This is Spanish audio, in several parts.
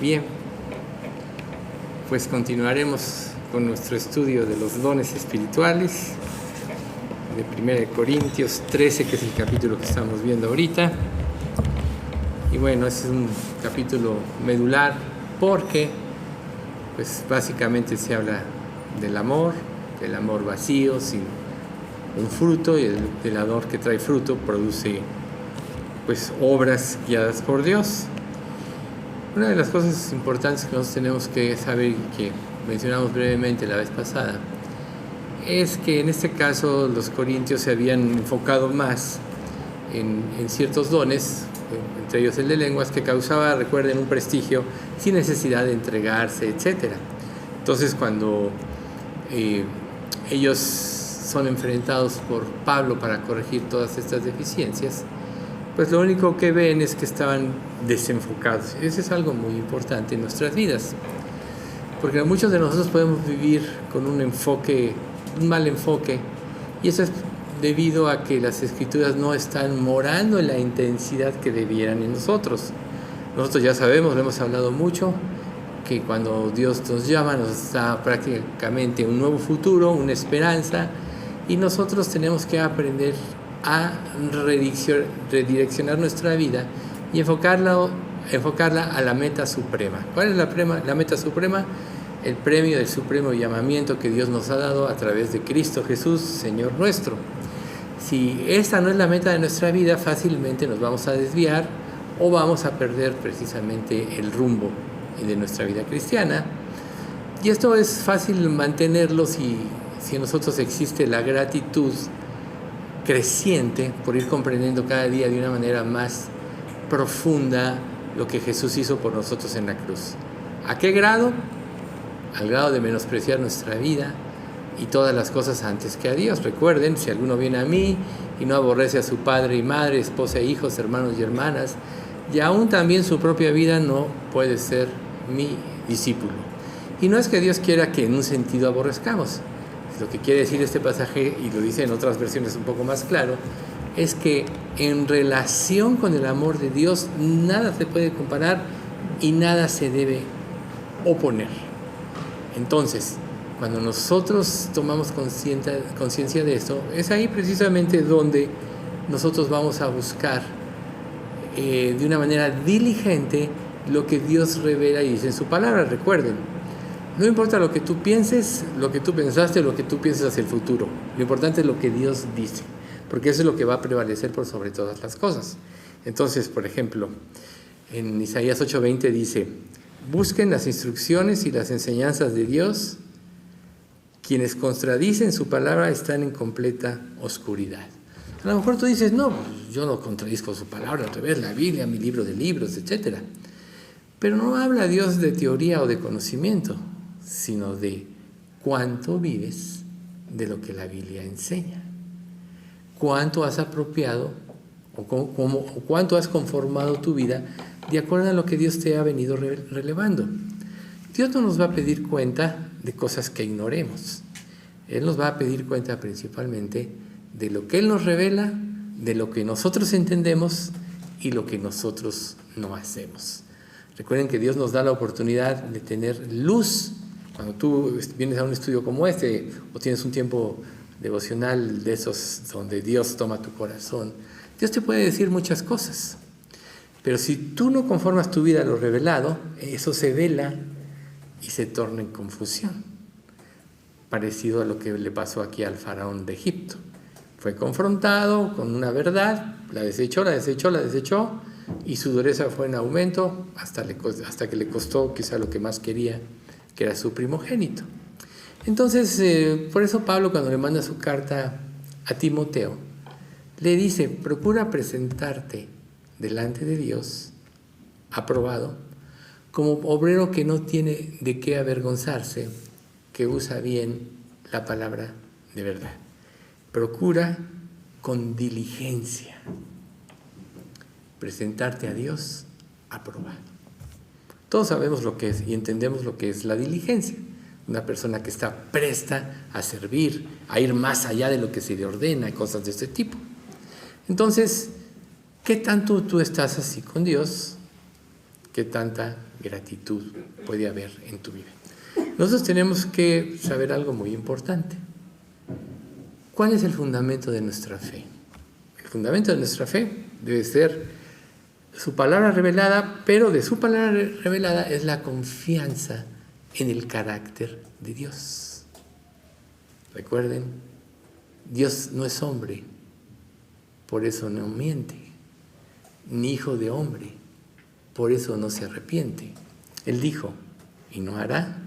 Bien, pues continuaremos con nuestro estudio de los dones espirituales de 1 Corintios 13, que es el capítulo que estamos viendo ahorita. Y bueno, ese es un capítulo medular porque pues básicamente se habla del amor vacío, sin un fruto, y el amor que trae fruto produce pues obras guiadas por Dios. Una de las cosas importantes que nosotros tenemos que saber y que mencionamos brevemente la vez pasada es que en este caso los corintios se habían enfocado más en ciertos dones, entre ellos el de lenguas, que causaba, recuerden, un prestigio sin necesidad de entregarse, etc. Entonces cuando ellos son enfrentados por Pablo para corregir todas estas deficiencias, pues lo único que ven es que estaban desenfocados. Eso es algo muy importante en nuestras vidas, porque muchos de nosotros podemos vivir con un mal enfoque, y eso es debido a que las escrituras no están morando en la intensidad que debieran en nosotros. Nosotros ya sabemos, lo hemos hablado mucho, que cuando Dios nos llama nos da prácticamente un nuevo futuro, una esperanza, y nosotros tenemos que aprender a redireccionar nuestra vida y enfocarla a la meta suprema. ¿Cuál es la meta suprema? El premio del supremo llamamiento que Dios nos ha dado a través de Cristo Jesús, Señor nuestro. Si esta no es la meta de nuestra vida, fácilmente nos vamos a desviar o vamos a perder precisamente el rumbo de nuestra vida cristiana. Y esto es fácil mantenerlo si en nosotros existe la gratitud creciente por ir comprendiendo cada día de una manera más profunda lo que Jesús hizo por nosotros en la cruz. ¿A qué grado? Al grado de menospreciar nuestra vida y todas las cosas antes que a Dios. Recuerden, si alguno viene a mí y no aborrece a su padre y madre, esposa e hijos, hermanos y hermanas, y aún también su propia vida, no puede ser mi discípulo. Y no es que Dios quiera que en un sentido aborrezcamos. Lo que quiere decir este pasaje, y lo dice en otras versiones un poco más claro, es que en relación con el amor de Dios nada se puede comparar y nada se debe oponer. Entonces, cuando nosotros tomamos conciencia de esto, es ahí precisamente donde nosotros vamos a buscar de una manera diligente lo que Dios revela y dice en su palabra. Recuerden, no importa lo que tú pienses, lo que tú pensaste, lo que tú pienses hacia el futuro. Lo importante es lo que Dios dice, porque eso es lo que va a prevalecer por sobre todas las cosas. Entonces, por ejemplo, en Isaías 8:20 dice: busquen las instrucciones y las enseñanzas de Dios. Quienes contradicen su palabra están en completa oscuridad. A lo mejor tú dices: no, yo no contradizco su palabra, al revés, la Biblia, mi libro de libros, etc. Pero no habla Dios de teoría o de conocimiento, sino de cuánto vives de lo que la Biblia enseña. Cuánto has apropiado o cuánto has conformado tu vida de acuerdo a lo que Dios te ha venido relevando. Dios no nos va a pedir cuenta de cosas que ignoremos. Él nos va a pedir cuenta principalmente de lo que Él nos revela, de lo que nosotros entendemos y lo que nosotros no hacemos. Recuerden que Dios nos da la oportunidad de tener luz. Cuando tú vienes a un estudio como este o tienes un tiempo devocional de esos donde Dios toma tu corazón, Dios te puede decir muchas cosas. Pero si tú no conformas tu vida a lo revelado, eso se vela y se torna en confusión. Parecido a lo que le pasó aquí al faraón de Egipto. Fue confrontado con una verdad, la desechó, y su dureza fue en aumento hasta que le costó quizá lo que más quería, que era su primogénito. Entonces, por eso Pablo, cuando le manda su carta a Timoteo, le dice: procura presentarte delante de Dios, aprobado, como obrero que no tiene de qué avergonzarse, que usa bien la palabra de verdad. Procura con diligencia presentarte a Dios aprobado. Todos sabemos lo que es y entendemos lo que es la diligencia. Una persona que está presta a servir, a ir más allá de lo que se le ordena, cosas de este tipo. Entonces, ¿qué tanto tú estás así con Dios? ¿Qué tanta gratitud puede haber en tu vida. Nosotros tenemos que saber algo muy importante. ¿Cuál es el fundamento de nuestra fe? El fundamento de nuestra fe debe ser su palabra revelada, pero de su palabra revelada es la confianza en el carácter de Dios. Recuerden, Dios no es hombre, por eso no miente, ni hijo de hombre, por eso no se arrepiente. Él dijo, y no hará.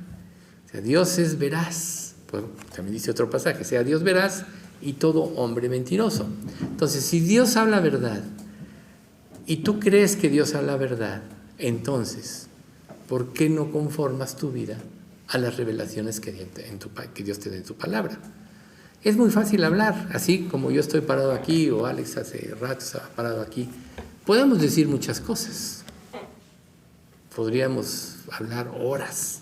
O sea, Dios es veraz. Pues, también dice otro pasaje, sea Dios veraz y todo hombre mentiroso. Entonces, si Dios habla verdad, y tú crees que Dios habla verdad, entonces, ¿por qué no conformas tu vida a las revelaciones que Dios te da en tu palabra? Es muy fácil hablar, así como yo estoy parado aquí, o Alex hace rato estaba parado aquí. Podemos decir muchas cosas. Podríamos hablar horas.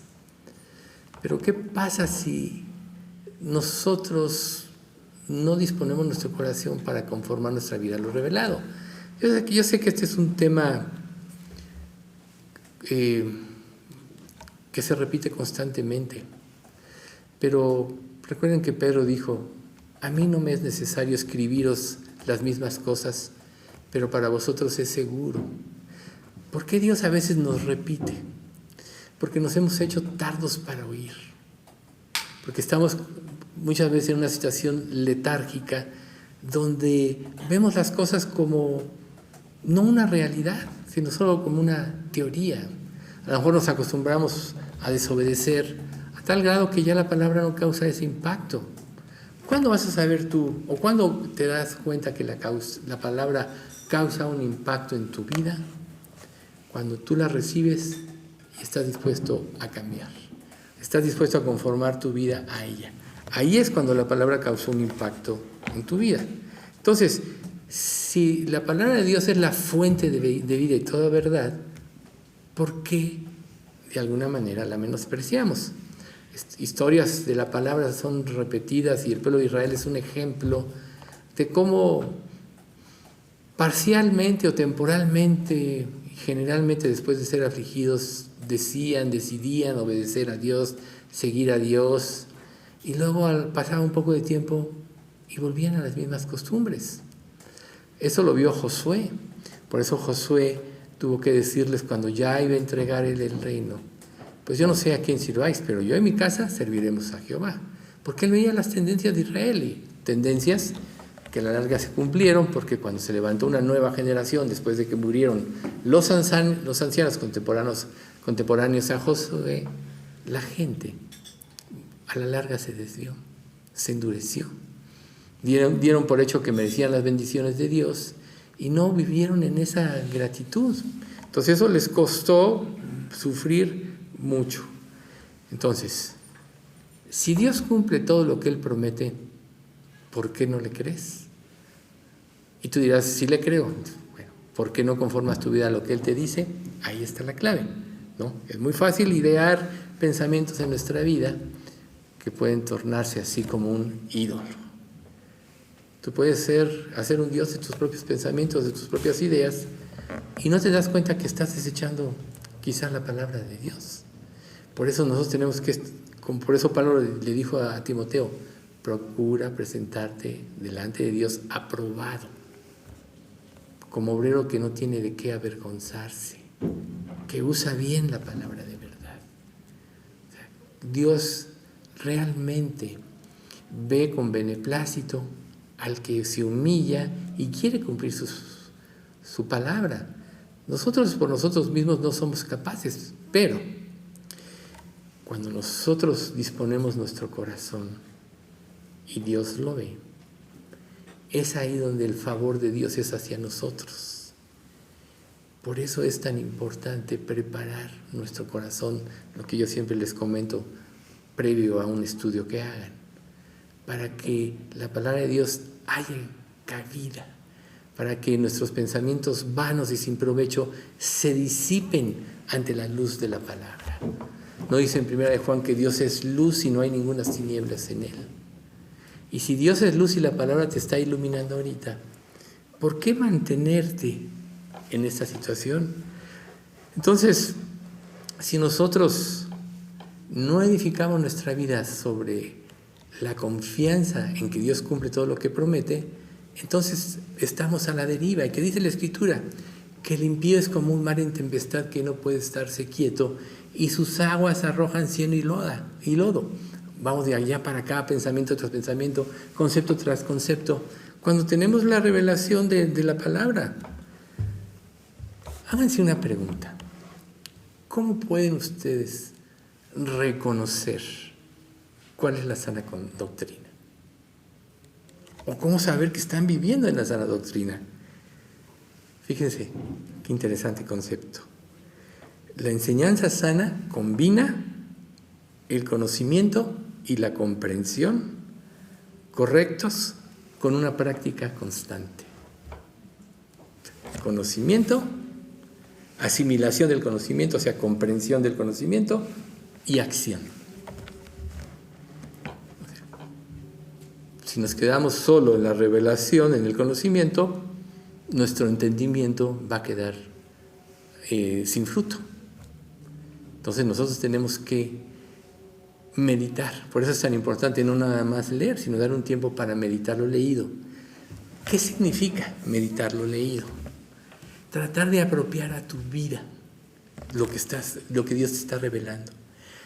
Pero ¿qué pasa si nosotros no disponemos nuestro corazón para conformar nuestra vida a lo revelado? Yo sé que este es un tema que se repite constantemente, pero recuerden que Pedro dijo, a mí no me es necesario escribiros las mismas cosas, pero para vosotros es seguro. ¿Por qué Dios a veces nos repite? Porque nos hemos hecho tardos para oír, porque estamos muchas veces en una situación letárgica donde vemos las cosas como no una realidad, sino solo como una teoría. A lo mejor nos acostumbramos a desobedecer a tal grado que ya la palabra no causa ese impacto. ¿Cuándo vas a saber tú, o cuándo te das cuenta que la palabra causa un impacto en tu vida? Cuando tú la recibes y estás dispuesto a cambiar, estás dispuesto a conformar tu vida a ella. Ahí es cuando la palabra causó un impacto en tu vida. Entonces, si la palabra de Dios es la fuente de vida y toda verdad, ¿por qué de alguna manera la menospreciamos? Historias de la palabra son repetidas y el pueblo de Israel es un ejemplo de cómo parcialmente o temporalmente, generalmente después de ser afligidos, decidían obedecer a Dios, seguir a Dios, y luego al pasar un poco de tiempo y volvían a las mismas costumbres. Eso lo vio Josué. Por eso Josué tuvo que decirles cuando ya iba a entregar él el reino, pues yo no sé a quién sirváis, pero yo en mi casa serviremos a Jehová. Porque él veía las tendencias de Israel, y tendencias que a la larga se cumplieron, porque cuando se levantó una nueva generación, después de que murieron los ancianos contemporáneos a Josué, la gente a la larga se desvió, se endureció. Dieron por hecho que merecían las bendiciones de Dios y no vivieron en esa gratitud. Entonces eso les costó sufrir mucho. Entonces, si Dios cumple todo lo que Él promete, ¿por qué no le crees? Y tú dirás, sí le creo. Bueno, ¿por qué no conformas tu vida a lo que Él te dice? Ahí está la clave, ¿no? Es muy fácil idear pensamientos en nuestra vida que pueden tornarse así como un ídolo. Tú puedes hacer un Dios de tus propios pensamientos, de tus propias ideas, y no te das cuenta que estás desechando quizás la palabra de Dios. Por eso nosotros tenemos que, por eso Pablo le dijo a Timoteo, procura presentarte delante de Dios aprobado, como obrero que no tiene de qué avergonzarse, que usa bien la palabra de verdad. O sea, Dios realmente ve con beneplácito al que se humilla y quiere cumplir su palabra. Nosotros por nosotros mismos no somos capaces, pero cuando nosotros disponemos nuestro corazón y Dios lo ve, es ahí donde el favor de Dios es hacia nosotros. Por eso es tan importante preparar nuestro corazón, lo que yo siempre les comento previo a un estudio que hagan, para que la palabra de Dios haya cabida, para que nuestros pensamientos vanos y sin provecho se disipen ante la luz de la palabra. No dice en 1 de Juan que Dios es luz y no hay ninguna tinieblas en Él. Y si Dios es luz y la palabra te está iluminando ahorita, ¿por qué mantenerte en esta situación? Entonces, si nosotros no edificamos nuestra vida sobre la confianza en que Dios cumple todo lo que promete, entonces estamos a la deriva. ¿Y qué dice la Escritura? Que el impío es como un mar en tempestad que no puede estarse quieto y sus aguas arrojan cieno y lodo. Vamos de allá para acá, pensamiento tras pensamiento, concepto tras concepto. Cuando tenemos la revelación de la palabra, háganse una pregunta. ¿Cómo pueden ustedes reconocer cuál es la sana doctrina? ¿O cómo saber que están viviendo en la sana doctrina? Fíjense, qué interesante concepto. La enseñanza sana combina el conocimiento y la comprensión correctos con una práctica constante. Conocimiento, asimilación del conocimiento, o sea, comprensión del conocimiento y acción. Si nos quedamos solo en la revelación, en el conocimiento, nuestro entendimiento va a quedar sin fruto. Entonces nosotros tenemos que meditar. Por eso es tan importante no nada más leer, sino dar un tiempo para meditar lo leído. ¿Qué significa meditar lo leído? Tratar de apropiar a tu vida lo que Dios te está revelando.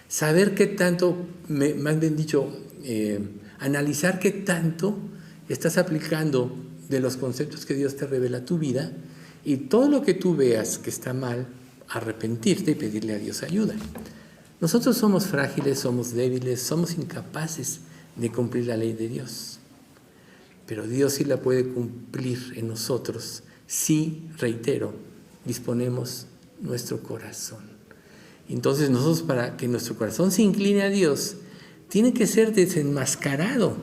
Saber qué tanto, más bien dicho, analizar qué tanto estás aplicando de los conceptos que Dios te revela a tu vida, y todo lo que tú veas que está mal, arrepentirte y pedirle a Dios ayuda. Nosotros somos frágiles, somos débiles, somos incapaces de cumplir la ley de Dios. Pero Dios sí la puede cumplir en nosotros si, reitero, disponemos nuestro corazón. Entonces nosotros, para que nuestro corazón se incline a Dios, tiene que ser desenmascarado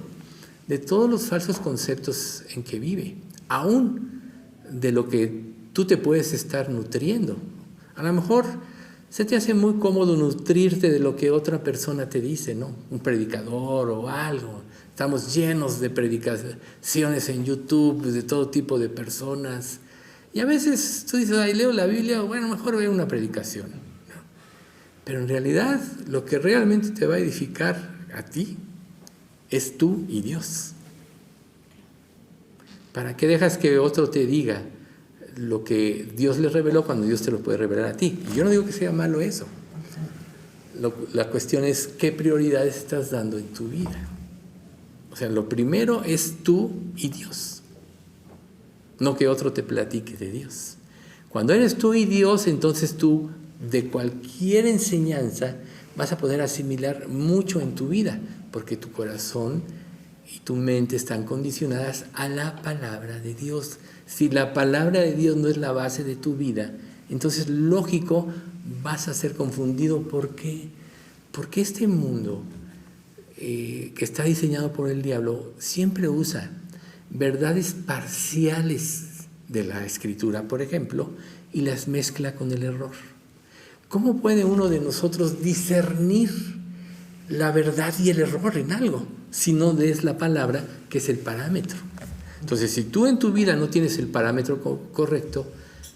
de todos los falsos conceptos en que vive, aún de lo que tú te puedes estar nutriendo. A lo mejor se te hace muy cómodo nutrirte de lo que otra persona te dice, ¿no? Un predicador o algo. Estamos llenos de predicaciones en YouTube de todo tipo de personas. Y a veces tú dices, ay, leo la Biblia, bueno, mejor veo una predicación, ¿no? Pero en realidad lo que realmente te va a edificar a ti es tú y Dios. ¿Para qué dejas que otro te diga lo que Dios le reveló cuando Dios te lo puede revelar a ti? Y yo no digo que sea malo eso. La cuestión es qué prioridades estás dando en tu vida. O sea, lo primero es tú y Dios, no que otro te platique de Dios. Cuando eres tú y Dios, entonces tú de cualquier enseñanza vas a poder asimilar mucho en tu vida, porque tu corazón y tu mente están condicionadas a la palabra de Dios. Si la palabra de Dios no es la base de tu vida, entonces lógico vas a ser confundido. ¿Por qué? Porque este mundo que está diseñado por el diablo siempre usa verdades parciales de la Escritura, por ejemplo, y las mezcla con el error. ¿Cómo puede uno de nosotros discernir la verdad y el error en algo si no es la palabra, que es el parámetro? Entonces, si tú en tu vida no tienes el parámetro correcto,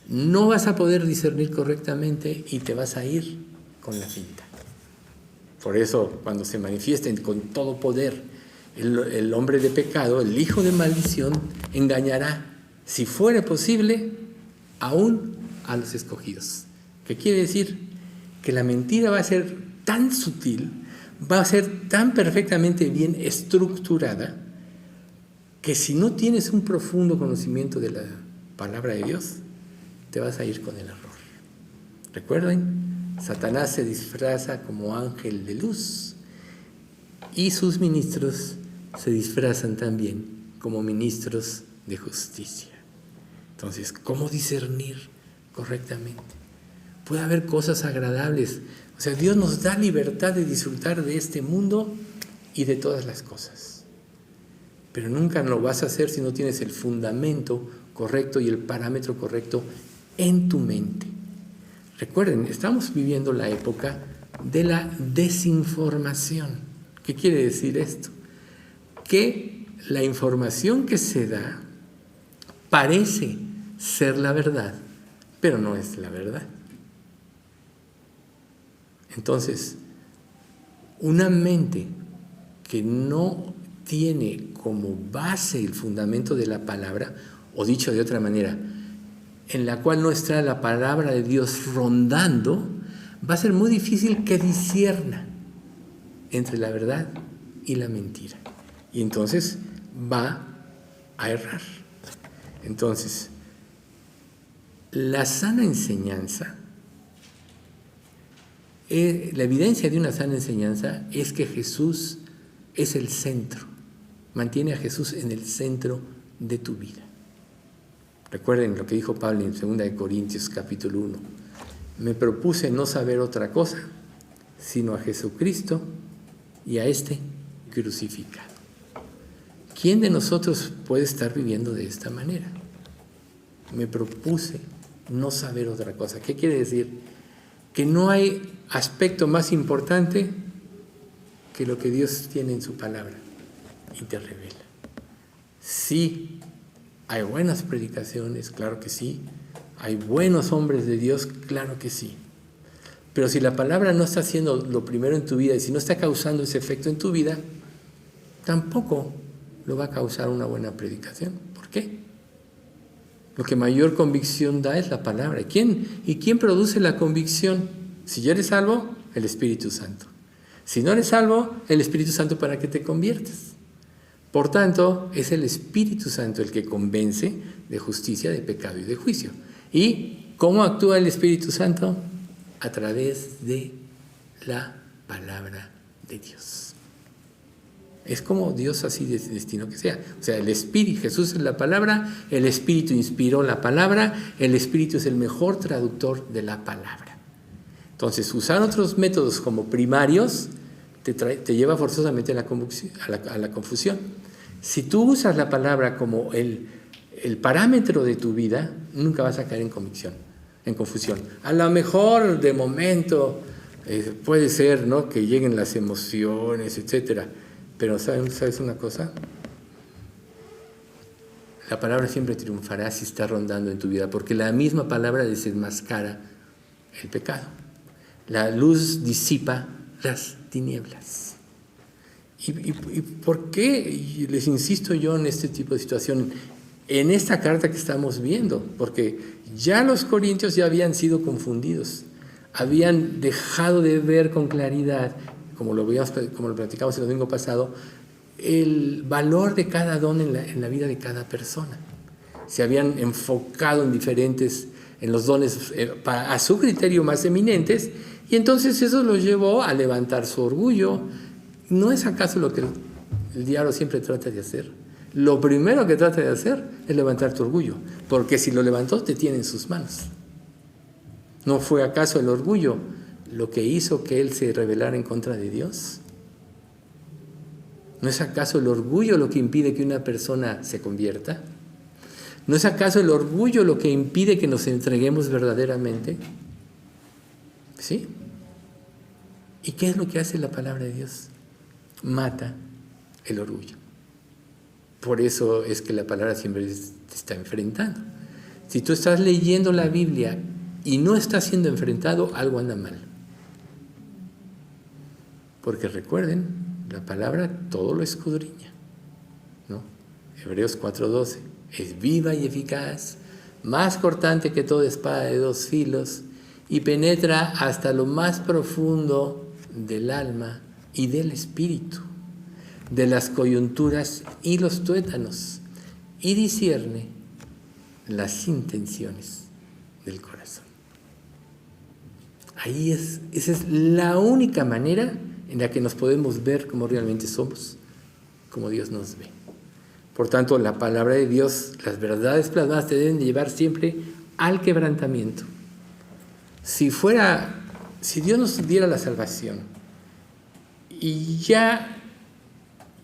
no vas a poder discernir correctamente y te vas a ir con la finta. Por eso, cuando se manifiesten con todo poder el hombre de pecado, el hijo de maldición, engañará, si fuera posible, aún a los escogidos. ¿Qué quiere decir? Que la mentira va a ser tan sutil, va a ser tan perfectamente bien estructurada, que si no tienes un profundo conocimiento de la palabra de Dios, te vas a ir con el error. Recuerden, Satanás se disfraza como ángel de luz y sus ministros se disfrazan también como ministros de justicia. Entonces, ¿cómo discernir correctamente? Puede haber cosas agradables. O sea, Dios nos da libertad de disfrutar de este mundo y de todas las cosas. Pero nunca lo vas a hacer si no tienes el fundamento correcto y el parámetro correcto en tu mente. Recuerden, estamos viviendo la época de la desinformación. ¿Qué quiere decir esto? Que la información que se da parece ser la verdad, pero no es la verdad. Entonces, una mente que no tiene como base el fundamento de la palabra, o dicho de otra manera, en la cual no está la palabra de Dios rondando, va a ser muy difícil que discierna entre la verdad y la mentira. Y entonces va a errar. Entonces, la sana enseñanza, la evidencia de una sana enseñanza es que Jesús es el centro. Mantiene a Jesús en el centro de tu vida. Recuerden lo que dijo Pablo en 2 Corintios capítulo 1. Me propuse no saber otra cosa, sino a Jesucristo y a este crucificado. ¿Quién de nosotros puede estar viviendo de esta manera? Me propuse no saber otra cosa. ¿Qué quiere decir? Que no hay aspecto más importante que lo que Dios tiene en su palabra y te revela. Sí, hay buenas predicaciones, claro que sí. Hay buenos hombres de Dios, claro que sí. Pero si la palabra no está haciendo lo primero en tu vida y si no está causando ese efecto en tu vida, tampoco lo va a causar una buena predicación. ¿Por qué? Lo que mayor convicción da es la palabra. ¿Y quién produce la convicción? Si ya eres salvo, el Espíritu Santo. Si no eres salvo, el Espíritu Santo para que te conviertas. Por tanto, es el Espíritu Santo el que convence de justicia, de pecado y de juicio. ¿Y cómo actúa el Espíritu Santo? A través de la palabra de Dios. Es como Dios así destinó que sea. O sea, el Espíritu, Jesús es la palabra, el Espíritu inspiró la palabra, el Espíritu es el mejor traductor de la palabra. Entonces, usar otros métodos como primarios te lleva forzosamente a la confusión. Si tú usas la palabra como el parámetro de tu vida, nunca vas a caer en confusión. A lo mejor, de momento, puede ser, ¿no?, que lleguen las emociones, etcétera. Pero ¿sabes una cosa? La palabra siempre triunfará si está rondando en tu vida, porque la misma palabra desenmascara el pecado. La luz disipa las tinieblas. ¿Y por qué? Y les insisto yo en este tipo de situación, en esta carta que estamos viendo, porque ya los corintios ya habían sido confundidos, habían dejado de ver con claridad, como lo platicamos el domingo pasado, el valor de cada don en la vida de cada persona. Se habían enfocado en los dones a su criterio más eminentes, y entonces eso los llevó a levantar su orgullo. ¿No es acaso lo que el diablo siempre trata de hacer? Lo primero que trata de hacer es levantar tu orgullo, porque si lo levantó te tiene en sus manos. ¿No fue acaso el orgullo lo que hizo que él se rebelara en contra de Dios? ¿No es acaso el orgullo lo que impide que una persona se convierta? ¿No es acaso el orgullo lo que impide que nos entreguemos verdaderamente? ¿Sí? ¿Y qué es lo que hace la palabra de Dios? Mata el orgullo. Por eso es que la palabra siempre te está enfrentando. Si tú estás leyendo la Biblia y no estás siendo enfrentado, algo anda mal. Porque recuerden, la palabra todo lo escudriña, ¿no? Hebreos 4:12, es viva y eficaz, más cortante que toda espada de dos filos, y penetra hasta lo más profundo del alma y del espíritu, de las coyunturas y los tuétanos, y discierne las intenciones del corazón. Esa es la única manera en la que nos podemos ver como realmente somos, como Dios nos ve. Por tanto, la palabra de Dios, las verdades plasmadas te deben de llevar siempre al quebrantamiento. Si Dios nos diera la salvación y ya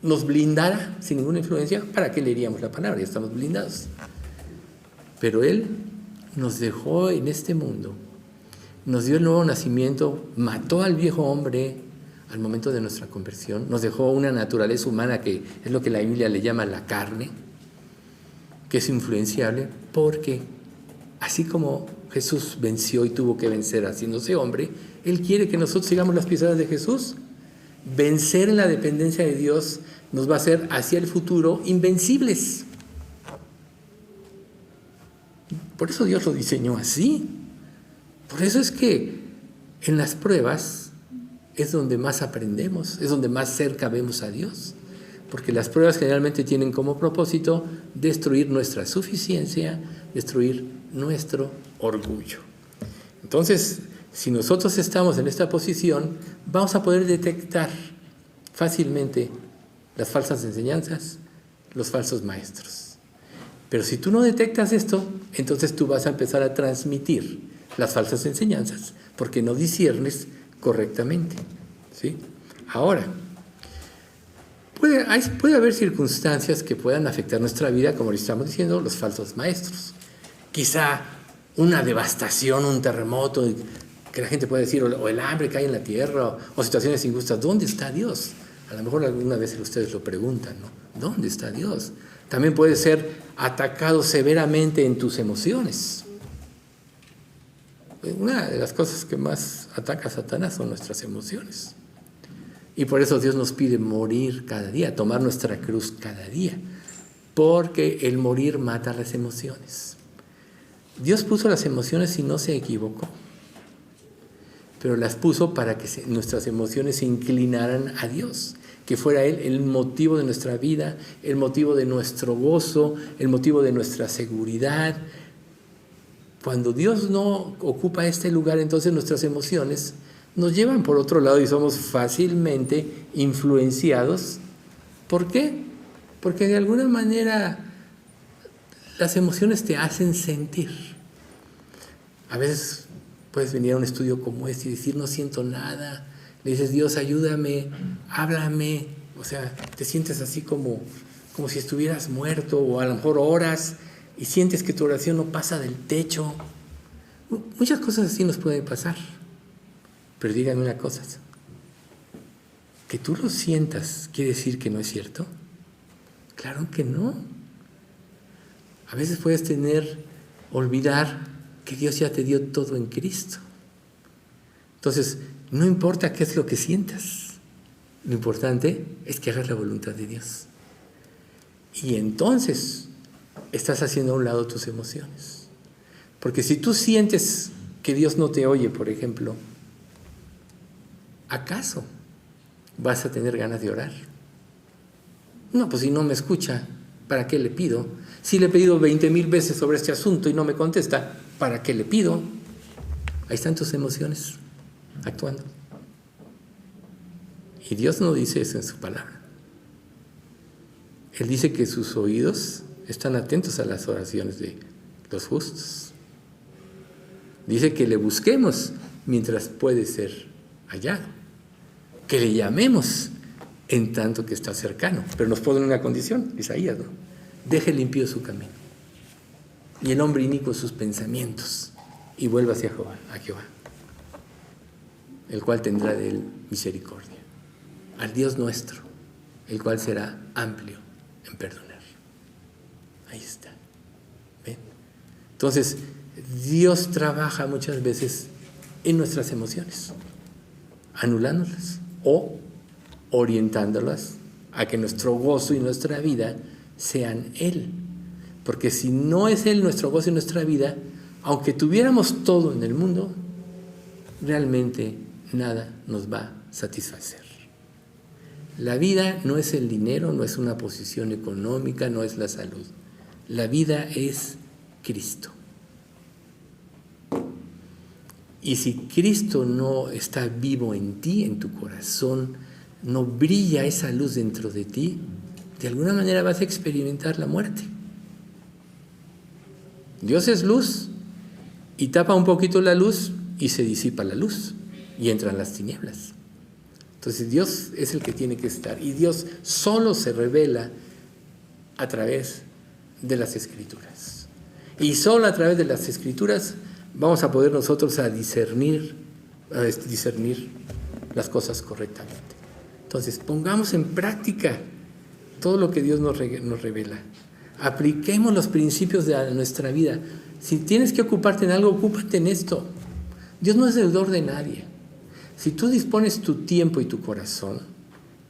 nos blindara sin ninguna influencia, ¿para qué leeríamos la palabra? Ya estamos blindados. Pero Él nos dejó en este mundo, nos dio el nuevo nacimiento, mató al viejo hombre al momento de nuestra conversión, nos dejó una naturaleza humana que es lo que la Biblia le llama la carne, que es influenciable, porque así como Jesús venció y tuvo que vencer haciéndose hombre, Él quiere que nosotros sigamos las pisadas de Jesús. Vencer en la dependencia de Dios nos va a hacer hacia el futuro invencibles. Por eso Dios lo diseñó así. Por eso es que en las pruebas es donde más aprendemos, es donde más cerca vemos a Dios. Porque las pruebas generalmente tienen como propósito destruir nuestra suficiencia, destruir nuestro orgullo. Entonces, si nosotros estamos en esta posición, vamos a poder detectar fácilmente las falsas enseñanzas, los falsos maestros. Pero si tú no detectas esto, entonces tú vas a empezar a transmitir las falsas enseñanzas, porque no disciernes correctamente, ¿sí? Ahora, puede haber circunstancias que puedan afectar nuestra vida, como le estamos diciendo, los falsos maestros. Quizá una devastación, un terremoto, que la gente puede decir, o el hambre que hay en la tierra, o situaciones injustas. ¿Dónde está Dios? A lo mejor alguna vez ustedes lo preguntan, ¿no? ¿Dónde está Dios? También puede ser atacado severamente en tus emociones. Una de las cosas que más ataca a Satanás son nuestras emociones. Y por eso Dios nos pide morir cada día, tomar nuestra cruz cada día, porque el morir mata las emociones. Dios puso las emociones y no se equivocó, pero las puso para que nuestras emociones se inclinaran a Dios, que fuera Él el motivo de nuestra vida, el motivo de nuestro gozo, el motivo de nuestra seguridad. Cuando Dios no ocupa este lugar, entonces nuestras emociones nos llevan por otro lado y somos fácilmente influenciados. ¿Por qué? Porque de alguna manera las emociones te hacen sentir. A veces puedes venir a un estudio como este y decir, no siento nada. Le dices, Dios, ayúdame, háblame. O sea, te sientes así como si estuvieras muerto, o a lo mejor oras y sientes que tu oración no pasa del techo. Muchas cosas así nos pueden pasar. Pero díganme una cosa, que tú lo sientas, ¿quiere decir que no es cierto? Claro que no. A veces puedes olvidar que Dios ya te dio todo en Cristo. Entonces, no importa qué es lo que sientas, lo importante es que hagas la voluntad de Dios. Y entonces estás haciendo a un lado tus emociones. Porque si tú sientes que Dios no te oye, por ejemplo, ¿acaso vas a tener ganas de orar? No, pues si no me escucha, ¿para qué le pido? Si le he pedido 20,000 veces sobre este asunto y no me contesta, ¿para qué le pido? Ahí están tus emociones actuando. Y Dios no dice eso en su palabra. Él dice que sus oídos están atentos a las oraciones de los justos. Dice que le busquemos mientras puede ser hallado, que le llamemos en tanto que está cercano. Pero nos pone una condición, Isaías, ¿no? Deje limpio su camino y el hombre inicuo sus pensamientos y vuelva hacia Jehová, el cual tendrá de él misericordia, al Dios nuestro, el cual será amplio en perdonar. Ahí está. ¿Ven? Entonces, Dios trabaja muchas veces en nuestras emociones, anulándolas o orientándolas a que nuestro gozo y nuestra vida sean Él. Porque si no es Él nuestro gozo y nuestra vida, aunque tuviéramos todo en el mundo, realmente nada nos va a satisfacer. La vida no es el dinero, no es una posición económica, no es la salud. La vida es Cristo. Y si Cristo no está vivo en ti, en tu corazón, no brilla esa luz dentro de ti, de alguna manera vas a experimentar la muerte. Dios es luz y tapa un poquito la luz y se disipa la luz y entran las tinieblas. Entonces Dios es el que tiene que estar y Dios solo se revela a través de las Escrituras. Y solo a través de las Escrituras vamos a poder nosotros discernir las cosas correctamente. Entonces, pongamos en práctica todo lo que Dios nos revela. Apliquemos los principios de nuestra vida. Si tienes que ocuparte en algo, ocúpate en esto. Dios no es deudor de nadie. Si tú dispones tu tiempo y tu corazón,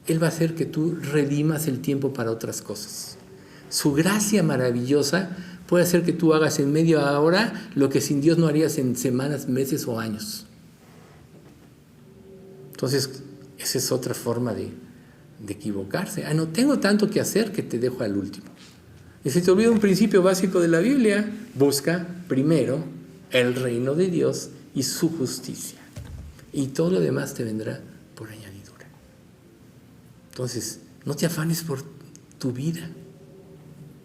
Él va a hacer que tú redimas el tiempo para otras cosas. Su gracia maravillosa puede hacer que tú hagas en media hora lo que sin Dios no harías en semanas, meses o años. Entonces, esa es otra forma de equivocarse. No tengo tanto que hacer que te dejo al último. Y si te olvida un principio básico de la Biblia, busca primero el reino de Dios y su justicia. Y todo lo demás te vendrá por añadidura. Entonces, no te afanes por tu vida,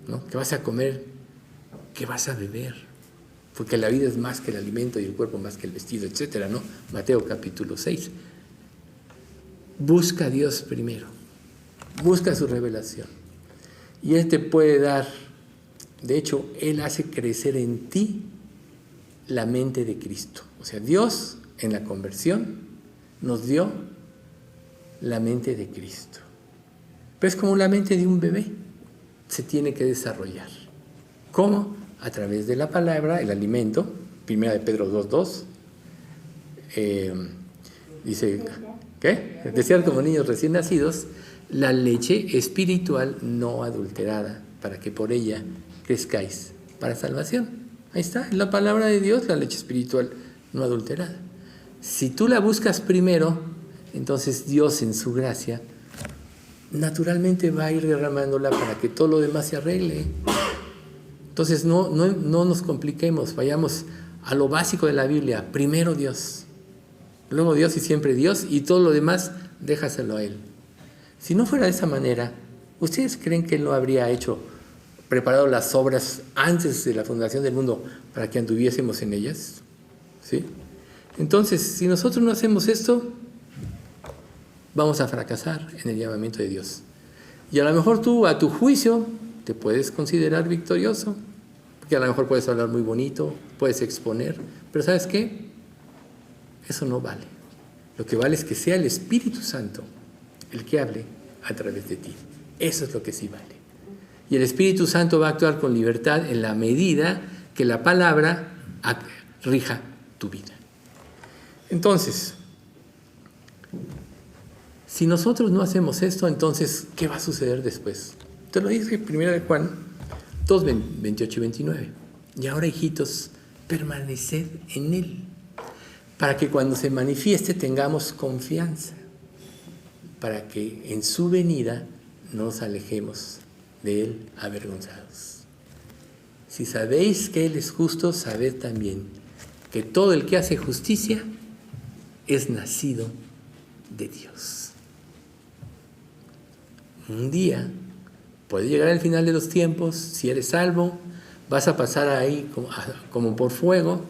¿no? ¿Qué vas a comer? ¿Qué vas a beber? Porque la vida es más que el alimento y el cuerpo más que el vestido, etcétera, ¿no? Mateo capítulo 6. Busca a Dios primero. Busca su revelación. Y Él te puede dar, de hecho, Él hace crecer en ti la mente de Cristo. O sea, Dios en la conversión nos dio la mente de Cristo. Pero es como la mente de un bebé. Se tiene que desarrollar. ¿Cómo? A través de la palabra, el alimento. 1 de Pedro 2:2. Dice, ¿qué? Desear como niños recién nacidos la leche espiritual no adulterada, para que por ella crezcáis para salvación. Ahí está, la palabra de Dios, la leche espiritual no adulterada. Si tú la buscas primero, entonces Dios en su gracia naturalmente va a ir derramándola para que todo lo demás se arregle. Entonces no nos compliquemos, vayamos a lo básico de la Biblia. Primero Dios, luego Dios y siempre Dios, y todo lo demás déjaselo a Él. Si no fuera de esa manera, ¿ustedes creen que Él no habría preparado las obras antes de la fundación del mundo para que anduviésemos en ellas? ¿Sí? Entonces, si nosotros no hacemos esto, vamos a fracasar en el llamamiento de Dios. Y a lo mejor tú, a tu juicio, te puedes considerar victorioso, porque a lo mejor puedes hablar muy bonito, puedes exponer, pero ¿sabes qué? Eso no vale. Lo que vale es que sea el Espíritu Santo el que hable a través de ti. Eso es lo que sí vale. Y el Espíritu Santo va a actuar con libertad en la medida que la palabra rija tu vida. Entonces, si nosotros no hacemos esto, entonces, ¿qué va a suceder después? Te lo dice 1 de Juan 2, 28 y 29. Y ahora, hijitos, permaneced en Él, para que cuando se manifieste tengamos confianza, para que en su venida no nos alejemos de Él avergonzados. Si sabéis que Él es justo, sabed también que todo el que hace justicia es nacido de Dios. Un día puede llegar el final de los tiempos, si eres salvo, vas a pasar ahí como por fuego,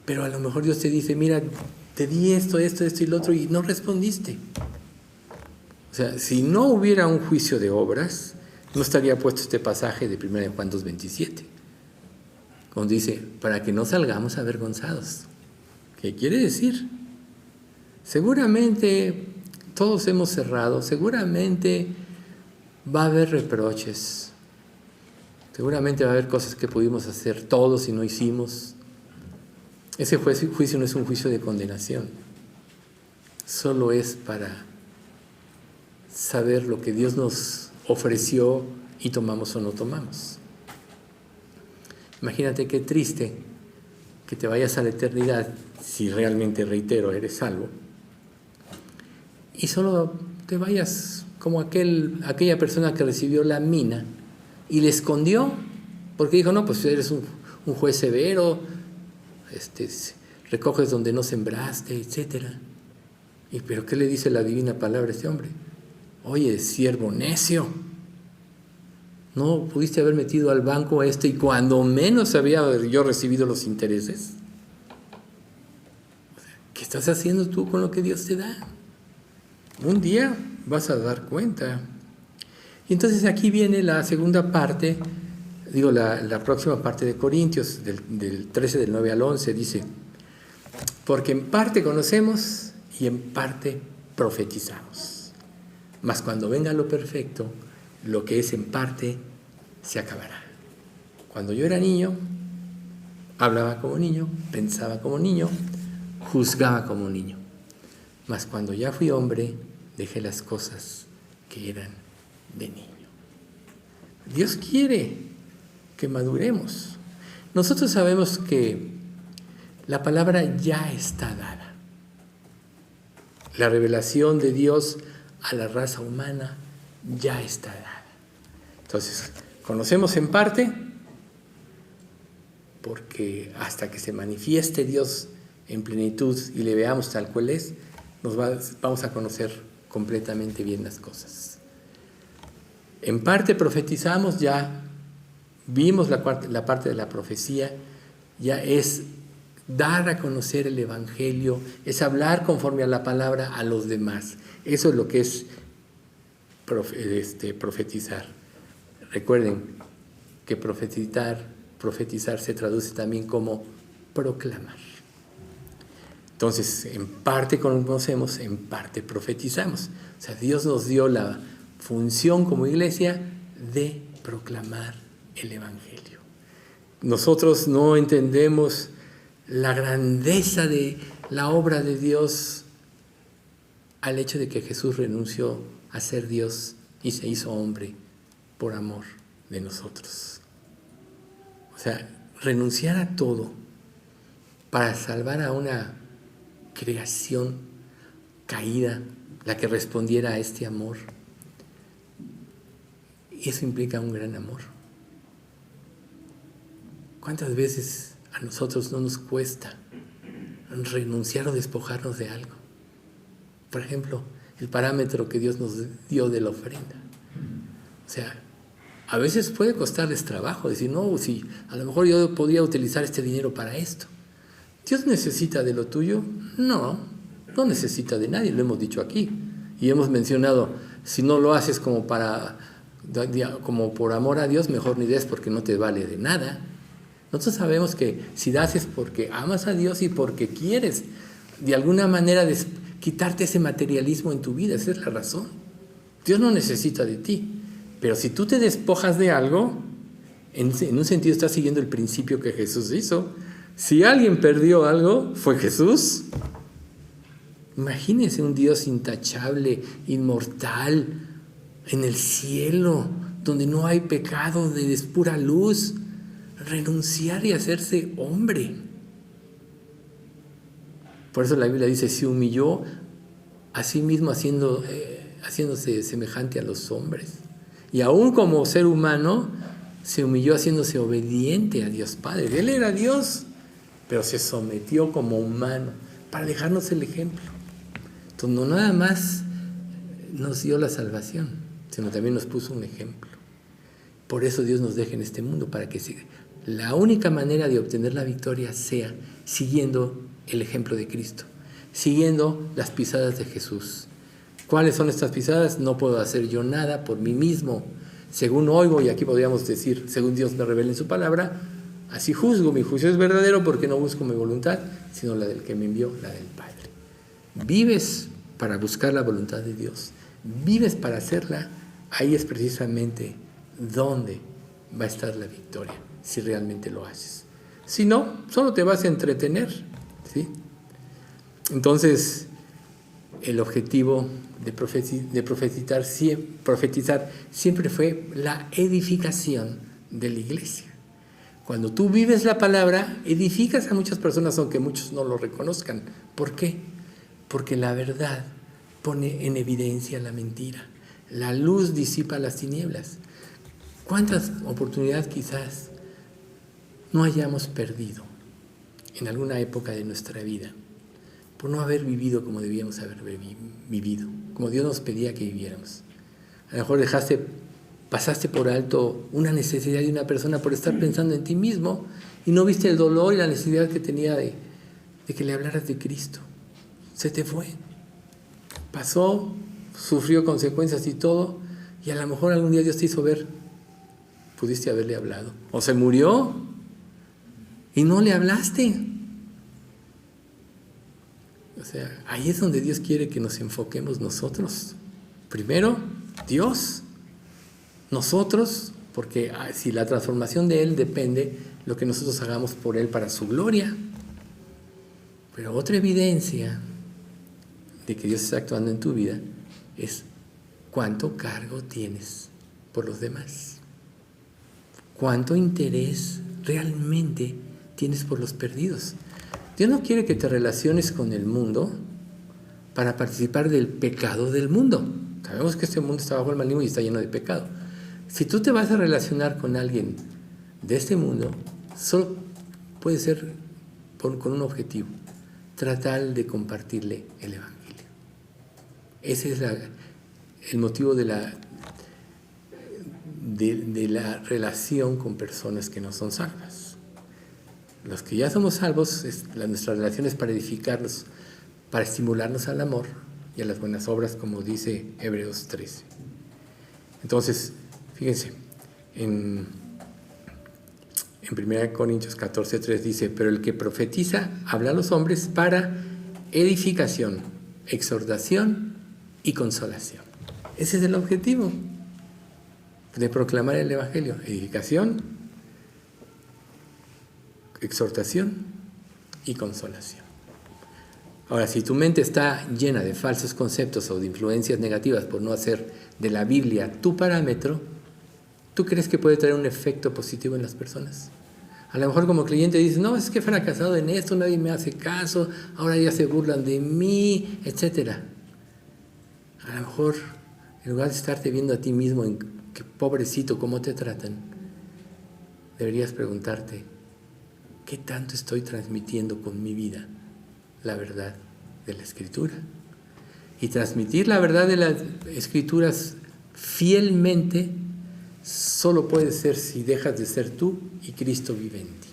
pero a lo mejor Dios te dice, mira, te di esto y lo otro, y no respondiste. O sea, si no hubiera un juicio de obras, no estaría puesto este pasaje de 1 Juan 2:27, donde dice, para que no salgamos avergonzados. ¿Qué quiere decir? Seguramente todos hemos cerrado, seguramente va a haber reproches, seguramente va a haber cosas que pudimos hacer todos y no hicimos. Ese juicio no es un juicio de condenación, solo es para saber lo que Dios nos ofreció y tomamos o no tomamos. Imagínate qué triste que te vayas a la eternidad, si realmente, reitero, eres salvo, y solo te vayas como aquella persona que recibió la mina y le escondió, porque dijo, no, pues eres un juez severo, recoges donde no sembraste, etc. ¿Pero qué le dice la divina palabra a este hombre? Oye, siervo necio, ¿no pudiste haber metido al banco y cuando menos había yo recibido los intereses? ¿Qué estás haciendo tú con lo que Dios te da? Un día vas a dar cuenta. Y entonces aquí viene la segunda parte, la próxima parte de Corintios, del 13, del 9 al 11, dice, porque en parte conocemos y en parte profetizamos. Mas cuando venga lo perfecto, lo que es en parte se acabará. Cuando yo era niño, Hablaba como niño, pensaba como niño, juzgaba como niño. Mas cuando ya fui hombre, dejé las cosas que eran de niño. Dios quiere que maduremos. Nosotros sabemos que la palabra ya está dada. La revelación de Dios a la raza humana ya está dada. Entonces, conocemos en parte, porque hasta que se manifieste Dios en plenitud y le veamos tal cual es, vamos a conocer completamente bien las cosas. En parte profetizamos, ya vimos la parte de la profecía, ya es dar a conocer el Evangelio, es hablar conforme a la palabra a los demás. Eso es lo que es profetizar. Recuerden que profetizar se traduce también como proclamar. Entonces, en parte conocemos, en parte profetizamos. O sea, Dios nos dio la función como iglesia de proclamar el Evangelio. Nosotros no entendemos la grandeza de la obra de Dios al hecho de que Jesús renunció a ser Dios y se hizo hombre por amor de nosotros. O sea, renunciar a todo para salvar a una creación caída, la que respondiera a este amor. Y eso implica un gran amor. ¿Cuántas veces a nosotros no nos cuesta renunciar o despojarnos de algo? Por ejemplo, el parámetro que Dios nos dio de la ofrenda. O sea, a veces puede costarles trabajo decir, no, si a lo mejor yo podría utilizar este dinero para esto. ¿Dios necesita de lo tuyo? No necesita de nadie, lo hemos dicho aquí. Y hemos mencionado, si no lo haces como por amor a Dios, mejor ni des porque no te vale de nada. Nosotros sabemos que si das es porque amas a Dios y porque quieres de alguna manera quitarte ese materialismo en tu vida. Esa es la razón. Dios no necesita de ti. Pero si tú te despojas de algo, en un sentido estás siguiendo el principio que Jesús hizo. Si alguien perdió algo, fue Jesús. Imagínense un Dios intachable, inmortal, en el cielo, donde no hay pecado, donde es pura luz. Renunciar y hacerse hombre. Por eso la Biblia dice, se humilló a sí mismo haciéndose semejante a los hombres. Y aún como ser humano, se humilló haciéndose obediente a Dios Padre. Él era Dios, pero se sometió como humano para dejarnos el ejemplo. Entonces, no nada más nos dio la salvación, sino también nos puso un ejemplo. Por eso Dios nos deja en este mundo, para que la única manera de obtener la victoria sea siguiendo el ejemplo de Cristo, siguiendo las pisadas de Jesús. ¿Cuáles son estas pisadas? No puedo hacer yo nada por mí mismo. Según oigo, y aquí podríamos decir, según Dios me revela en su palabra, así juzgo. Mi juicio es verdadero porque no busco mi voluntad, sino la del que me envió, la del Padre. Vives para buscar la voluntad de Dios. Vives para hacerla. Ahí es precisamente donde va a estar la victoria, si realmente lo haces. Si no, solo te vas a entretener, ¿sí? Entonces, el objetivo de profetizar siempre fue la edificación de la iglesia. Cuando tú vives la palabra, edificas a muchas personas, aunque muchos no lo reconozcan. ¿Por qué? Porque la verdad pone en evidencia la mentira. La luz disipa las tinieblas. ¿Cuántas oportunidades quizás no hayamos perdido en alguna época de nuestra vida por no haber vivido como debíamos haber vivido, como Dios nos pedía que viviéramos? A lo mejor pasaste por alto una necesidad de una persona por estar pensando en ti mismo y no viste el dolor y la necesidad que tenía de que le hablaras de Cristo. Se te fue. Pasó, sufrió consecuencias y todo, y a lo mejor algún día Dios te hizo ver, pudiste haberle hablado. O se murió y no le hablaste. O sea, ahí es donde Dios quiere que nos enfoquemos nosotros. Primero, Dios, nosotros porque si la transformación de Él depende lo que nosotros hagamos por Él para su gloria. Pero otra evidencia de que Dios está actuando en tu vida es cuánto cargo tienes por los demás. Cuánto interés realmente tienes por los perdidos. Dios no quiere que te relaciones con el mundo para participar del pecado del mundo. Sabemos que este mundo está bajo el maligno y está lleno de pecado. Si tú te vas a relacionar con alguien de este mundo, solo puede ser con un objetivo: tratar de compartirle el Evangelio. Ese es el motivo de la relación con personas que no son salvas. Los que ya somos salvos, nuestra relación es para edificarnos, para estimularnos al amor y a las buenas obras, como dice Hebreos 13. Entonces, fíjense, en 1 Corintios 14:3 dice: pero el que profetiza habla a los hombres para edificación, exhortación y consolación. Ese es el objetivo de proclamar el Evangelio: edificación, exhortación y consolación. Ahora, si tu mente está llena de falsos conceptos o de influencias negativas por no hacer de la Biblia tu parámetro, ¿tú crees que puede traer un efecto positivo en las personas? A lo mejor como creyente dices: no, es que he fracasado en esto, nadie me hace caso, ahora ya se burlan de mí, etc. A lo mejor, en lugar de estarte viendo a ti mismo en qué pobrecito, cómo te tratan, deberías preguntarte: ¿qué tanto estoy transmitiendo con mi vida la verdad de la Escritura? Y transmitir la verdad de las Escrituras fielmente solo puede ser si dejas de ser tú y Cristo vive en ti.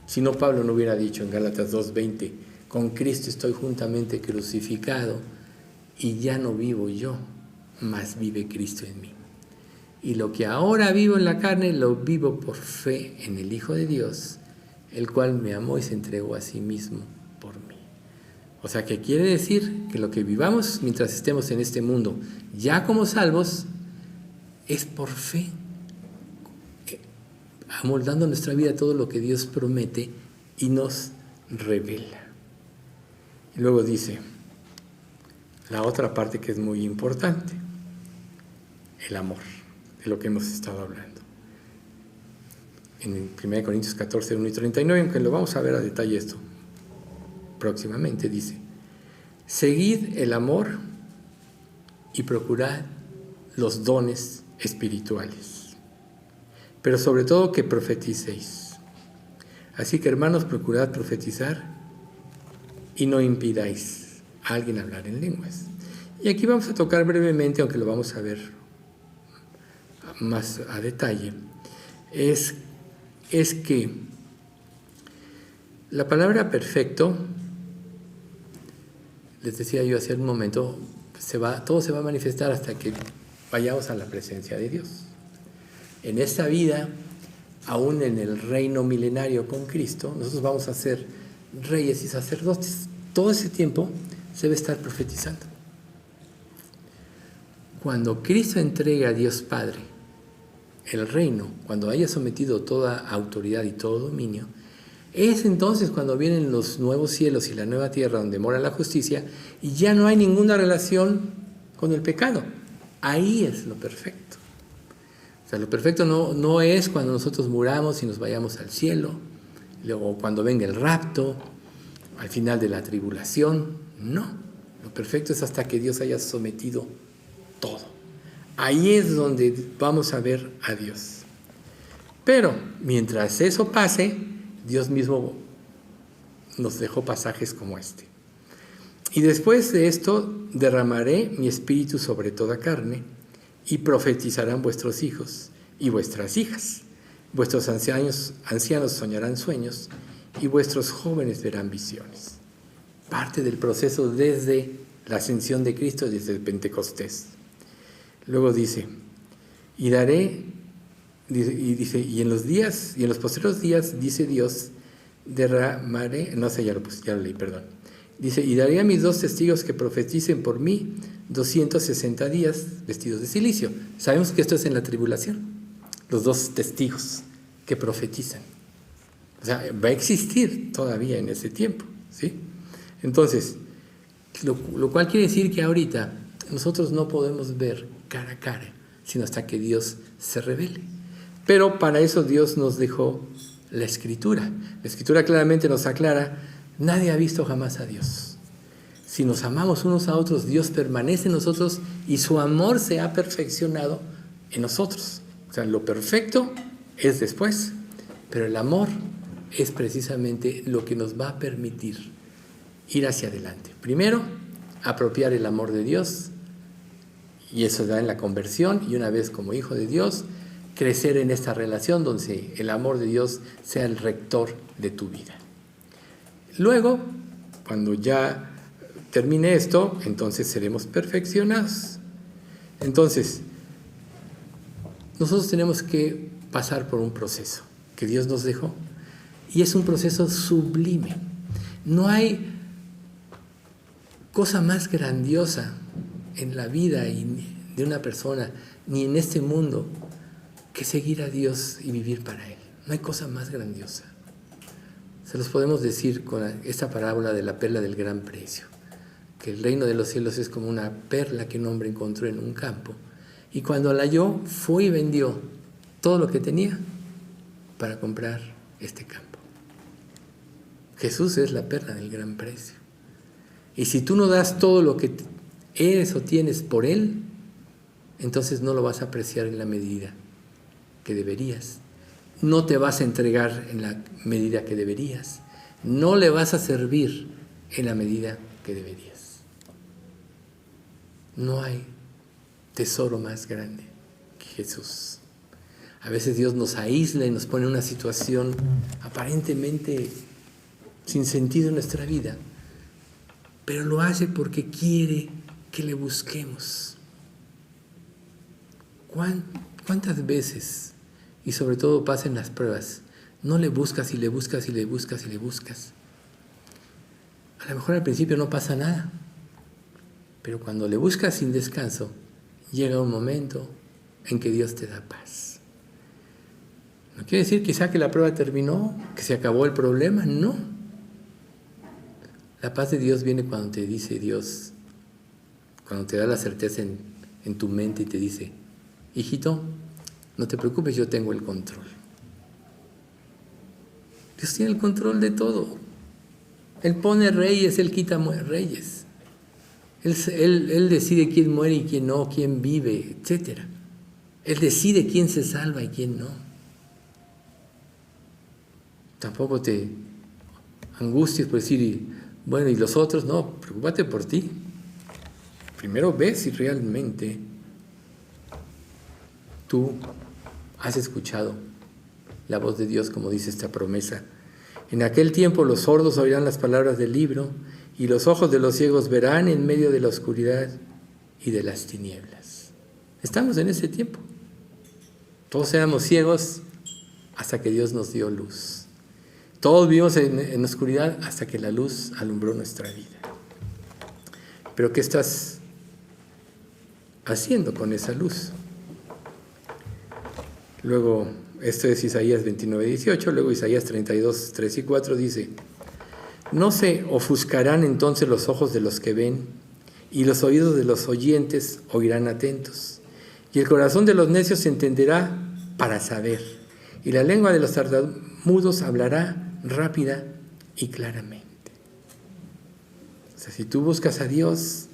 Si no, Pablo no hubiera dicho en Gálatas 2:20: con Cristo estoy juntamente crucificado y ya no vivo yo, mas vive Cristo en mí. Y lo que ahora vivo en la carne, lo vivo por fe en el Hijo de Dios, el cual me amó y se entregó a sí mismo por mí. O sea, que quiere decir que lo que vivamos mientras estemos en este mundo, ya como salvos, es por fe, amoldando nuestra vida a todo lo que Dios promete y nos revela. Y luego dice la otra parte que es muy importante: el amor, de lo que hemos estado hablando. En 1 Corintios 14, 1 y 39, aunque lo vamos a ver a detalle esto próximamente, dice: seguid el amor y procurad los dones espirituales, pero sobre todo que profeticéis. Así que, hermanos, procurad profetizar y no impidáis a alguien hablar en lenguas. Y aquí vamos a tocar brevemente, aunque lo vamos a ver más a detalle, es que la palabra perfecto, les decía yo hace un momento, todo se va a manifestar hasta que vayamos a la presencia de Dios. En esta vida, aún en el reino milenario con Cristo, nosotros vamos a ser reyes y sacerdotes. Todo ese tiempo se debe estar profetizando. Cuando Cristo entrega a Dios Padre el reino, cuando haya sometido toda autoridad y todo dominio, es entonces cuando vienen los nuevos cielos y la nueva tierra donde mora la justicia y ya no hay ninguna relación con el pecado. Ahí es lo perfecto. O sea, lo perfecto no es cuando nosotros muramos y nos vayamos al cielo, luego cuando venga el rapto, al final de la tribulación. No, lo perfecto es hasta que Dios haya sometido todo. Ahí es donde vamos a ver a Dios. Pero mientras eso pase, Dios mismo nos dejó pasajes como este. Y después de esto derramaré mi espíritu sobre toda carne, y profetizarán vuestros hijos y vuestras hijas. Vuestros ancianos soñarán sueños, y vuestros jóvenes verán visiones. Parte del proceso desde la ascensión de Cristo, desde el Pentecostés. Luego dice: y en los días, y en los posteriores días, dice Dios, derramaré, no sé, ya lo leí, perdón. Dice: y daré a mis 2 testigos que profeticen por mí 260 días vestidos de cilicio. Sabemos que esto es en la tribulación. los dos testigos que profetizan. O sea, va a existir todavía en ese tiempo, ¿sí? Entonces, lo cual quiere decir que ahorita nosotros no podemos ver cara a cara, sino hasta que Dios se revele. Pero para eso Dios nos dejó la Escritura. La Escritura claramente nos aclara, nadie ha visto jamás a Dios. Si nos amamos unos a otros, Dios permanece en nosotros y su amor se ha perfeccionado en nosotros. O sea, lo perfecto es después, pero el amor es precisamente lo que nos va a permitir ir hacia adelante. Primero, apropiar el amor de Dios, y eso da en la conversión, y una vez como hijo de Dios, crecer en esta relación donde el amor de Dios sea el rector de tu vida. Luego, cuando ya termine esto, entonces seremos perfeccionados. Entonces, nosotros tenemos que pasar por un proceso que Dios nos dejó, y es un proceso sublime. No hay cosa más grandiosa en la vida de una persona, ni en este mundo, que seguir a Dios y vivir para Él. No hay cosa más grandiosa. Se los podemos decir con esta parábola de la perla del gran precio, que el reino de los cielos es como una perla que un hombre encontró en un campo, y cuando la halló, fue y vendió todo lo que tenía para comprar este campo. Jesús es la perla del gran precio. Y si tú no das todo lo que eres o tienes por Él, entonces no lo vas a apreciar en la medida que deberías. No te vas a entregar en la medida que deberías. No le vas a servir en la medida que deberías. No hay tesoro más grande que Jesús. A veces Dios nos aísla y nos pone en una situación aparentemente sin sentido en nuestra vida, pero lo hace porque quiere que le busquemos. ¿Cuántas veces, y sobre todo pasa en las pruebas, no le buscas y le buscas y le buscas y le buscas? A lo mejor al principio no pasa nada, pero cuando le buscas sin descanso, llega un momento en que Dios te da paz. No quiere decir quizá que la prueba terminó, que se acabó el problema, no. La paz de Dios viene cuando te dice Dios, cuando te da la certeza en tu mente y te dice, hijito, no te preocupes, yo tengo el control. Dios tiene el control de todo. Él pone reyes, Él quita reyes. Él decide quién muere y quién no, quién vive, etc. Él decide quién se salva y quién no. Tampoco te angusties por decir, bueno, y los otros, no, preocúpate por ti. Primero ve si realmente tú has escuchado la voz de Dios, como dice esta promesa. En aquel tiempo los sordos oirán las palabras del libro, y los ojos de los ciegos verán en medio de la oscuridad y de las tinieblas. Estamos en ese tiempo. Todos éramos ciegos hasta que Dios nos dio luz. Todos vivimos en oscuridad hasta que la luz alumbró nuestra vida. Pero ¿qué estás haciendo con esa luz? Luego, esto es Isaías 29:18, luego Isaías 32:3 y 4 dice, no se ofuscarán entonces los ojos de los que ven, y los oídos de los oyentes oirán atentos, y el corazón de los necios se entenderá para saber, y la lengua de los tartamudos hablará rápida y claramente. O sea, si tú buscas a Dios,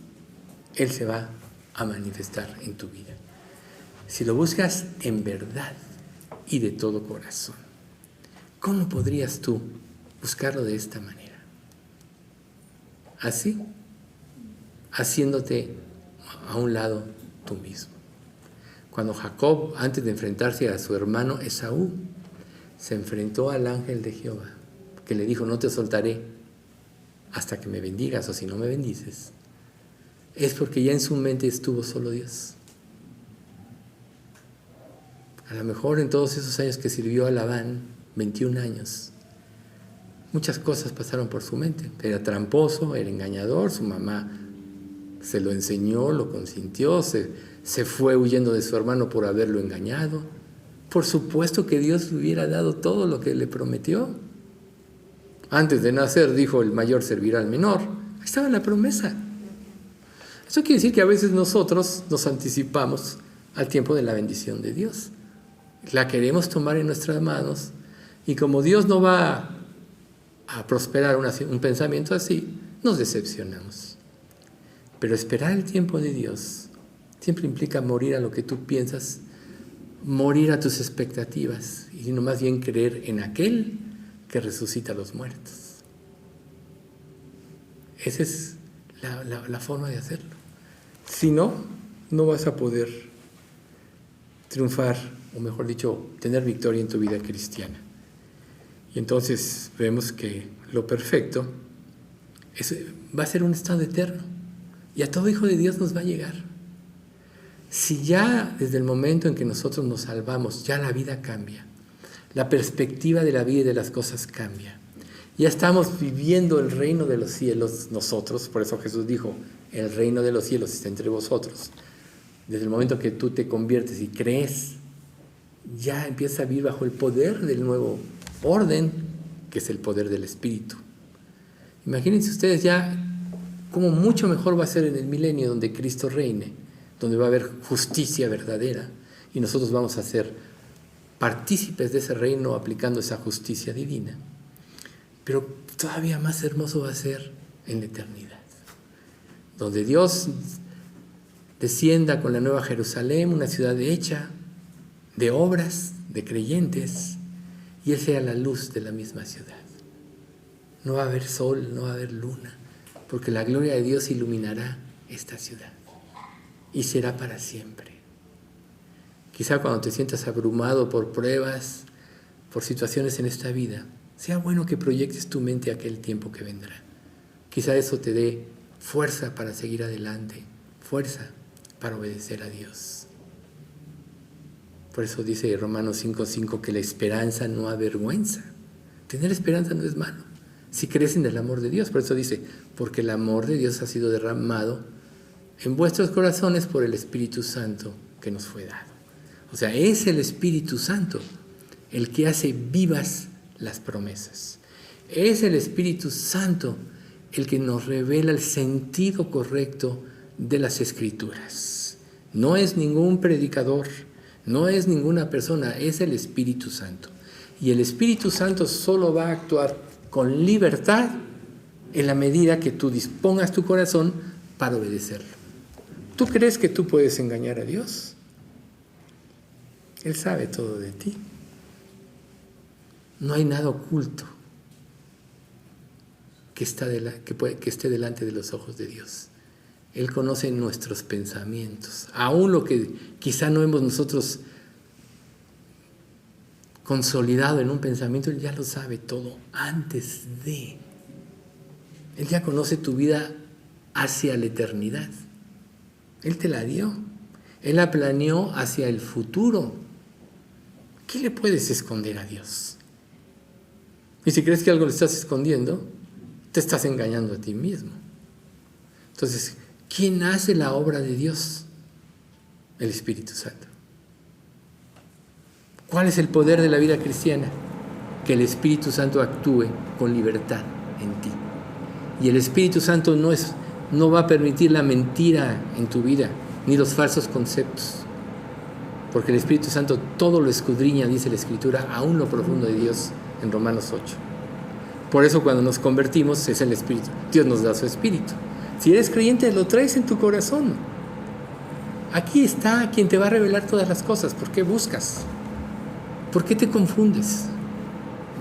Él se va a manifestar en tu vida. Si lo buscas en verdad y de todo corazón, ¿cómo podrías tú buscarlo de esta manera? Así, haciéndote a un lado tú mismo. Cuando Jacob, antes de enfrentarse a su hermano Esaú, se enfrentó al ángel de Jehová, que le dijo, no te soltaré hasta que me bendigas, o si no me bendices, es porque ya en su mente estuvo solo Dios. A lo mejor en todos esos años que sirvió a Labán, 21 años, muchas cosas pasaron por su mente. Era tramposo, era engañador, su mamá se lo enseñó, lo consintió, se fue huyendo de su hermano por haberlo engañado. Por supuesto que Dios le hubiera dado todo lo que le prometió. Antes de nacer dijo, el mayor servirá al menor. Ahí estaba la promesa. Eso quiere decir que a veces nosotros nos anticipamos al tiempo de la bendición de Dios. La queremos tomar en nuestras manos y como Dios no va a prosperar un pensamiento así, nos decepcionamos. Pero esperar el tiempo de Dios siempre implica morir a lo que tú piensas, morir a tus expectativas y no más bien creer en aquel que resucita a los muertos. Esa es la forma de hacerlo. Si no, no vas a poder triunfar, o mejor dicho, tener victoria en tu vida cristiana. Y entonces vemos que lo perfecto va a ser un estado eterno. Y a todo hijo de Dios nos va a llegar. Si ya desde el momento en que nosotros nos salvamos, ya la vida cambia. La perspectiva de la vida y de las cosas cambia. Ya estamos viviendo el reino de los cielos nosotros. Por eso Jesús dijo, el reino de los cielos está entre vosotros. Desde el momento que tú te conviertes y crees, ya empiezas a vivir bajo el poder del nuevo orden, que es el poder del Espíritu. Imagínense ustedes ya cómo mucho mejor va a ser en el milenio donde Cristo reine, donde va a haber justicia verdadera y nosotros vamos a ser partícipes de ese reino aplicando esa justicia divina. Pero todavía más hermoso va a ser en la eternidad, donde Dios descienda con la nueva Jerusalén, una ciudad hecha de obras, de creyentes, y Él sea la luz de la misma ciudad. No va a haber sol, no va a haber luna, porque la gloria de Dios iluminará esta ciudad y será para siempre. Quizá cuando te sientas abrumado por pruebas, por situaciones en esta vida, sea bueno que proyectes tu mente a aquel tiempo que vendrá. Quizá eso te dé fuerza para seguir adelante, fuerza para obedecer a Dios. Por eso dice Romanos 5:5 que la esperanza no avergüenza. Tener esperanza no es malo, si crees en el amor de Dios. Por eso dice, porque el amor de Dios ha sido derramado en vuestros corazones por el Espíritu Santo que nos fue dado. O sea, es el Espíritu Santo el que hace vivas las promesas. Es el Espíritu Santo el que nos revela el sentido correcto de las Escrituras. No es ningún predicador, no es ninguna persona, es el Espíritu Santo. Y el Espíritu Santo solo va a actuar con libertad en la medida que tú dispongas tu corazón para obedecerlo. ¿Tú crees que tú puedes engañar a Dios? Él sabe todo de ti. No hay nada oculto que esté delante de los ojos de Dios. Él conoce nuestros pensamientos, aún lo que quizá no hemos nosotros consolidado en un pensamiento, Él ya lo sabe todo antes de. Él ya conoce tu vida hacia la eternidad. Él te la dio. Él la planeó hacia el futuro. ¿Qué le puedes esconder a Dios? Y si crees que algo le estás escondiendo, te estás engañando a ti mismo. Entonces, ¿quién hace la obra de Dios? El Espíritu Santo. ¿Cuál es el poder de la vida cristiana? Que el Espíritu Santo actúe con libertad en ti. Y el Espíritu Santo no va a permitir la mentira en tu vida, ni los falsos conceptos. Porque el Espíritu Santo todo lo escudriña, dice la Escritura, aún lo profundo de Dios en Romanos 8. Por eso cuando nos convertimos es el Espíritu. Dios nos da su Espíritu. Si eres creyente, lo traes en tu corazón. Aquí está quien te va a revelar todas las cosas. ¿Por qué buscas? ¿Por qué te confundes?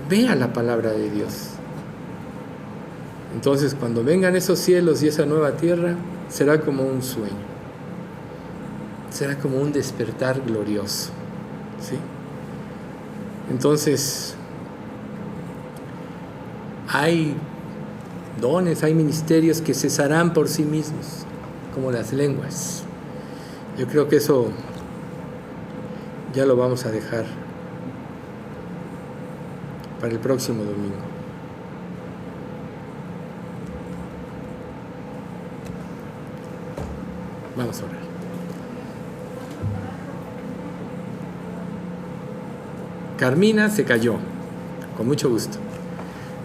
Ve a la palabra de Dios. Entonces, cuando vengan esos cielos y esa nueva tierra, será como un sueño. Será como un despertar glorioso. ¿Sí? Entonces, hay dones, hay ministerios que cesarán por sí mismos, como las lenguas. Yo creo que eso ya lo vamos a dejar para el próximo domingo. Vamos a orar. Carmina se cayó. Con mucho gusto.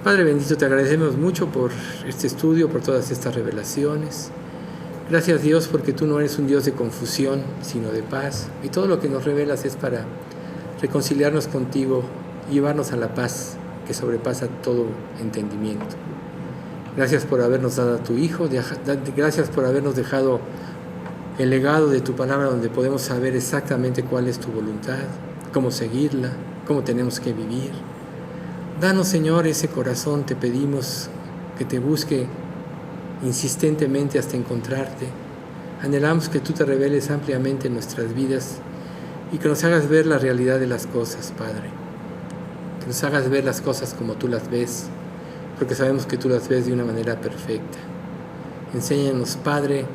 Padre bendito, te agradecemos mucho por este estudio, por todas estas revelaciones. Gracias Dios porque tú no eres un Dios de confusión, sino de paz. Y todo lo que nos revelas es para reconciliarnos contigo y llevarnos a la paz que sobrepasa todo entendimiento. Gracias por habernos dado a tu Hijo, gracias por habernos dejado el legado de tu palabra donde podemos saber exactamente cuál es tu voluntad, cómo seguirla, cómo tenemos que vivir. Danos, Señor, ese corazón, te pedimos que te busque insistentemente hasta encontrarte. Anhelamos que tú te reveles ampliamente en nuestras vidas y que nos hagas ver la realidad de las cosas, Padre. Que nos hagas ver las cosas como tú las ves, porque sabemos que tú las ves de una manera perfecta. Enséñanos, Padre,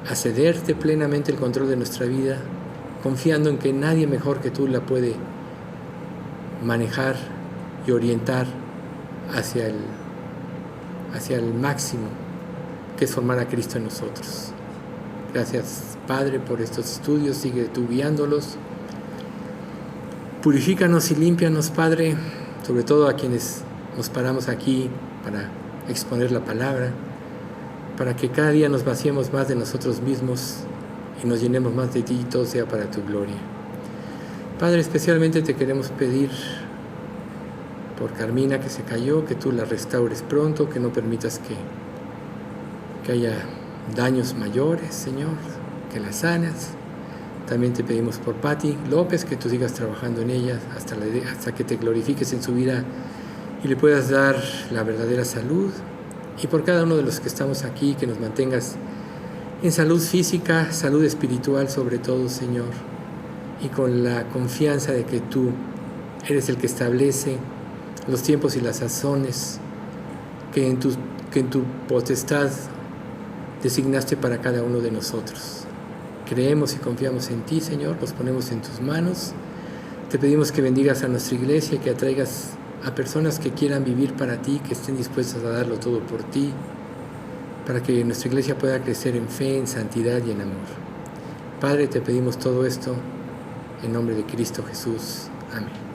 a cederte plenamente el control de nuestra vida, confiando en que nadie mejor que tú la puede manejar y orientar hacia el máximo, que es formar a Cristo en nosotros. Gracias, Padre, por estos estudios, sigue tú guiándolos. Purifícanos y límpianos, Padre, sobre todo a quienes nos paramos aquí para exponer la palabra, para que cada día nos vaciemos más de nosotros mismos y nos llenemos más de ti y todo sea para tu gloria. Padre, especialmente te queremos pedir por Carmina que se cayó, que tú la restaures pronto, que no permitas que haya daños mayores, Señor, que la sanas. También te pedimos por Pati López, que tú sigas trabajando en ella hasta que te glorifiques en su vida y le puedas dar la verdadera salud. Y por cada uno de los que estamos aquí, que nos mantengas en salud física, salud espiritual sobre todo, Señor, y con la confianza de que tú eres el que establece los tiempos y las sazones que en tu potestad designaste para cada uno de nosotros. Creemos y confiamos en ti, Señor, los ponemos en tus manos. Te pedimos que bendigas a nuestra iglesia, que atraigas a personas que quieran vivir para ti, que estén dispuestas a darlo todo por ti, para que nuestra iglesia pueda crecer en fe, en santidad y en amor. Padre, te pedimos todo esto en nombre de Cristo Jesús. Amén.